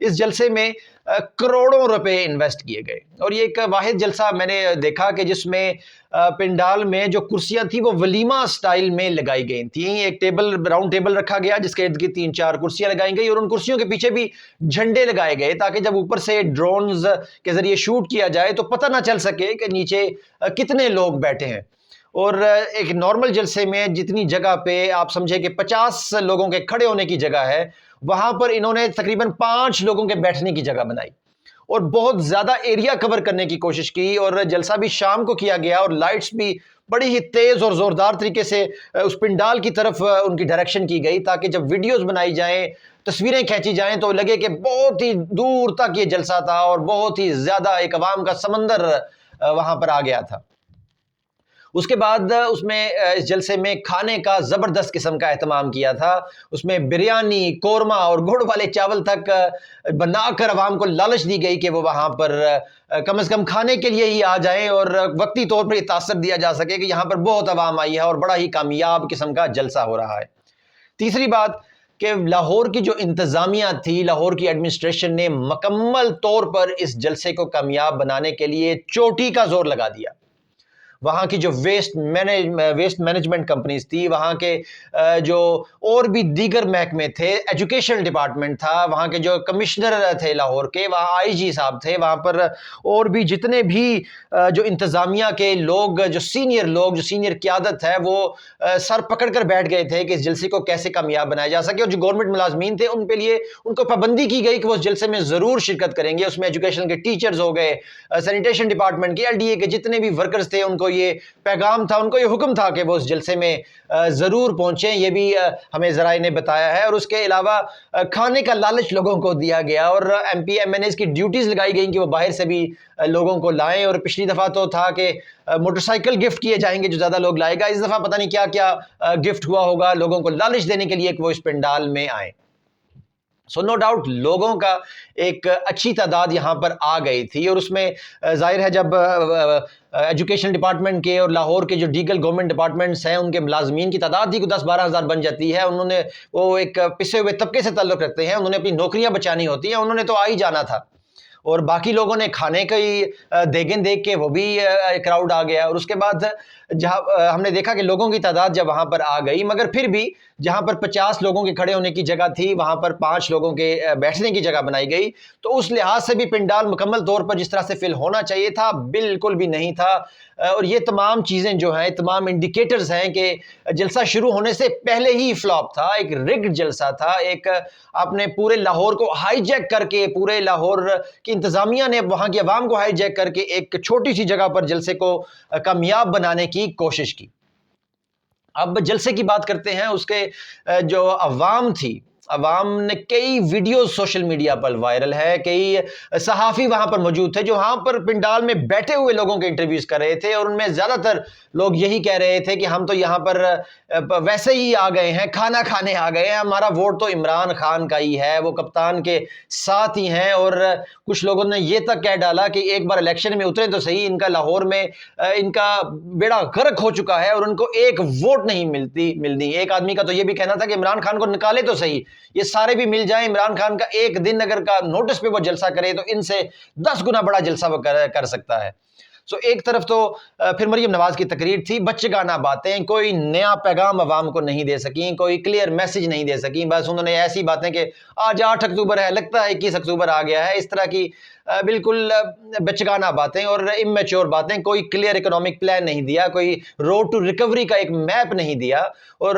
اس جلسے میں کروڑوں روپے انویسٹ کیے گئے، اور یہ ایک واحد جلسہ میں نے دیکھا کہ جس میں پنڈال میں جو کرسیاں تھیں وہ ولیمہ سٹائل میں لگائی گئی تھیں۔ ایک ٹیبل، راؤنڈ ٹیبل رکھا گیا جس کے ارد گرد 3-4 کرسیاں لگائی گئی، اور ان کرسیوں کے پیچھے بھی جھنڈے لگائے گئے تاکہ جب اوپر سے ڈرونز کے ذریعے شوٹ کیا جائے تو پتہ نہ چل سکے کہ نیچے کتنے لوگ بیٹھے ہیں۔ اور ایک نارمل جلسے میں جتنی جگہ پہ آپ سمجھے کہ 50 لوگوں کے کھڑے ہونے کی جگہ ہے، وہاں پر انہوں نے تقریباً 5 لوگوں کے بیٹھنے کی جگہ بنائی اور بہت زیادہ ایریا کور کرنے کی کوشش کی، اور جلسہ بھی شام کو کیا گیا اور لائٹس بھی بڑی ہی تیز اور زوردار طریقے سے اس پنڈال کی طرف ان کی ڈائریکشن کی گئی تاکہ جب ویڈیوز بنائی جائیں، تصویریں کھینچی جائیں تو لگے کہ بہت ہی دور تک یہ جلسہ تھا اور بہت ہی زیادہ ایک عوام کا سمندر وہاں پر آ گیا تھا۔ اس کے بعد اس جلسے میں کھانے کا زبردست قسم کا اہتمام کیا تھا، اس میں بریانی، قورمہ اور گڑ والے چاول تک بنا کر عوام کو لالچ دی گئی کہ وہ وہاں پر کم از کم کھانے کے لیے ہی آ جائیں، اور وقتی طور پر یہ تاثر دیا جا سکے کہ یہاں پر بہت عوام آئی ہے اور بڑا ہی کامیاب قسم کا جلسہ ہو رہا ہے۔ تیسری بات کہ لاہور کی جو انتظامیہ تھی، لاہور کی ایڈمنسٹریشن نے مکمل طور پر اس جلسے کو کامیاب بنانے کے لیے چوٹی کا زور لگا دیا۔ وہاں کی جو ویسٹ مینجمنٹ کمپنیز تھی، وہاں کے جو اور بھی دیگر محکمے تھے، ایجوکیشن ڈپارٹمنٹ تھا، وہاں کے جو کمشنر تھے لاہور کے، وہاں آئی جی صاحب تھے، وہاں پر اور بھی جتنے بھی جو انتظامیہ کے لوگ، جو سینئر قیادت ہے، وہ سر پکڑ کر بیٹھ گئے تھے کہ اس جلسے کو کیسے کامیاب بنایا جا سکے، اور جو گورنمنٹ ملازمین تھے ان کو پابندی کی گئی کہ وہ اس جلسے میں ضرور شرکت کریں گے۔ اس میں ایجوکیشن کے ٹیچرز ہو گئے، سینیٹیشن ڈپارٹمنٹ کے، LDA کے جتنے بھی ورکرز تھے، ان کو یہ پیغام تھا، ان کو یہ حکم تھا کہ وہ اس جلسے میں ضرور پہنچیں۔ یہ بھی ہمیں ذرائع نے بتایا ہے، اور اس کے علاوہ کھانے کا لالچ لوگوں کو دیا گیا، اور MP MNAs کی ڈیوٹیز لگائی گئیں کہ وہ باہر سے بھی لوگوں کو لائیں، اور پچھلی دفعہ تو تھا کہ موٹر سائیکل گفٹ کیے جائیں گے جو زیادہ لوگ لائے گا، اس دفعہ پتہ نہیں کیا کیا گفٹ ہوا ہوگا لوگوں کو لالچ دینے کے لیے کہ وہ اس پنڈال میں آئیں۔ سو نو ڈاؤٹ لوگوں کا ایک اچھی تعداد یہاں پر آ گئی تھی، اور اس میں ظاہر ہے جب ایجوکیشن ڈپارٹمنٹ کے اور لاہور کے جو دیگر گورنمنٹ ڈپارٹمنٹس ہیں ان کے ملازمین کی تعداد ہی کو 10-12 ہزار بن جاتی ہے۔ وہ ایک پسے ہوئے طبقے سے تعلق رکھتے ہیں، انہوں نے اپنی نوکریاں بچانی ہوتی ہیں، انہوں نے تو آ ہی جانا تھا، اور باقی لوگوں نے کھانے کا ہی دیگیں دیکھ کے وہ بھی کراؤڈ آ گیا۔ اور اس کے بعد جہاں ہم نے دیکھا کہ لوگوں کی تعداد جب وہاں پر آ گئی، مگر پھر بھی جہاں پر 50 لوگوں کے کھڑے ہونے کی جگہ تھی وہاں پر 5 لوگوں کے بیٹھنے کی جگہ بنائی گئی، تو اس لحاظ سے بھی پنڈال مکمل طور پر جس طرح سے فل ہونا چاہیے تھا بالکل بھی نہیں تھا۔ اور یہ تمام چیزیں جو ہیں، تمام انڈیکیٹرز ہیں کہ جلسہ شروع ہونے سے پہلے ہی فلاپ تھا، ایک رگڈ جلسہ تھا، ایک آپ نے پورے لاہور کو ہائی جیک کر کے، پورے لاہور کی انتظامیہ نے وہاں کی عوام کو ہائی جیک کر کے ایک چھوٹی سی جگہ پر جلسے کو کامیاب بنانے کی کوشش کی۔ اب جلسے کی بات کرتے ہیں، اس کے جو عوام تھی، عوام نے کئی ویڈیوز سوشل میڈیا پر وائرل ہے، کئی صحافی وہاں پر موجود تھے جو وہاں پر پنڈال میں بیٹھے ہوئے لوگوں کے انٹرویوز کر رہے تھے، اور ان میں زیادہ تر لوگ یہی کہہ رہے تھے کہ ہم تو یہاں پر ویسے ہی آ گئے ہیں، کھانا کھانے آ گئے ہیں، ہمارا ووٹ تو عمران خان کا ہی ہے، وہ کپتان کے ساتھ ہی ہیں۔ اور کچھ لوگوں نے یہ تک کہہ ڈالا کہ ایک بار الیکشن میں اترے تو صحیح، ان کا لاہور میں ان کا بیڑا غرق ہو چکا ہے اور ان کو ایک ووٹ نہیں ملنی۔ ایک آدمی کا تو یہ بھی کہنا تھا کہ عمران خان کو نکالے تو صحیح، یہ سارے بھی مل جائیں، عمران خان کا ایک دن اگر کا نوٹس پہ وہ جلسہ کرے تو ان سے 10 گنا بڑا جلسہ وہ کر سکتا ہے۔ سو ایک طرف تو پھر مریم نواز کی تقریر تھی، بچگانہ باتیں، کوئی نیا پیغام عوام کو نہیں دے سکیں، کوئی کلیئر میسج نہیں دے سکیں، بس انہوں نے ایسی باتیں کہ آج 8 اکتوبر ہے، لگتا ہے 21 اکتوبر آ گیا ہے، اس طرح کی بالکل بچگانہ باتیں اور اممیچور باتیں، کوئی کلیئر اکنامک پلان نہیں دیا، کوئی روڈ ٹو ریکوری کا ایک میپ نہیں دیا، اور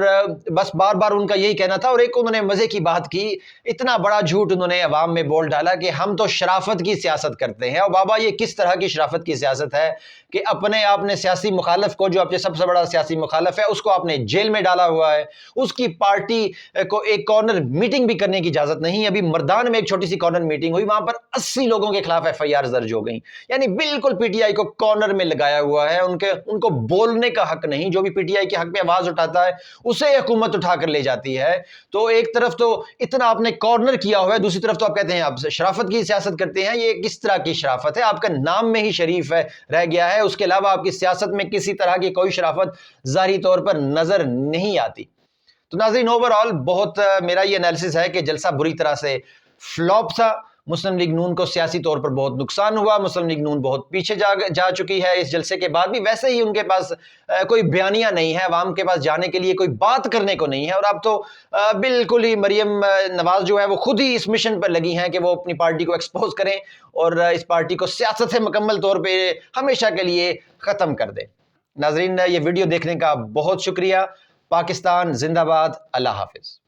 بس بار بار ان کا یہی کہنا تھا۔ اور ایک انہوں نے مزے کی بات کی، اتنا بڑا جھوٹ انہوں نے عوام میں بول ڈالا کہ ہم تو شرافت کی سیاست کرتے ہیں۔ اور بابا یہ کس طرح کی شرافت کی سیاست ہے کہ اپنے آپ نے سیاسی مخالف کو، جو آپ کے سب سے بڑا سیاسی مخالف ہے، اس کو آپ نے جیل میں ڈالا ہوا ہے، اس کی پارٹی کو ایک کارنر میٹنگ بھی کرنے کی اجازت نہیں۔ ابھی مردان میں ایک چھوٹی سی کارنر میٹنگ ہوئی، وہاں پر 80 لوگوں کے خلاف FIR درج ہو گئی، یعنی بالکل PTI کو کارنر میں لگایا ہوا ہے، ان کو بولنے کا حق نہیں، جو بھی PTI کے حق میں آواز اٹھاتا ہے اسے حکومت اٹھا کر لے جاتی ہے۔ تو ایک طرف تو اتنا آپ نے کارنر کیا ہوا ہے، دوسری طرف تو آپ کہتے ہیں آپ شرافت کی سیاست کرتے ہیں۔ یہ کس طرح کی شرافت ہے؟ آپ کا نام میں ہی شریف ہے رہ گیا ہے، اس کے علاوہ آپ کی سیاست میں کسی طرح کی کوئی شرافت ظاہری طور پر نظر نہیں آتی۔ تو ناظرین، اوورآل بہت میرا یہ انالیسس ہے کہ جلسہ بری طرح سے فلاپ تھا، مسلم لیگ نون کو سیاسی طور پر بہت نقصان ہوا، مسلم لیگ نون بہت پیچھے جا چکی ہے اس جلسے کے بعد بھی۔ ویسے ہی ان کے پاس کوئی بیانیہ نہیں ہے، عوام کے پاس جانے کے لیے کوئی بات کرنے کو نہیں ہے، اور اب تو بالکل ہی مریم نواز جو ہے وہ خود ہی اس مشن پر لگی ہیں کہ وہ اپنی پارٹی کو ایکسپوز کریں اور اس پارٹی کو سیاست سے مکمل طور پہ ہمیشہ کے لیے ختم کر دیں۔ ناظرین، یہ ویڈیو دیکھنے کا بہت شکریہ۔ پاکستان زندہ باد، اللہ حافظ۔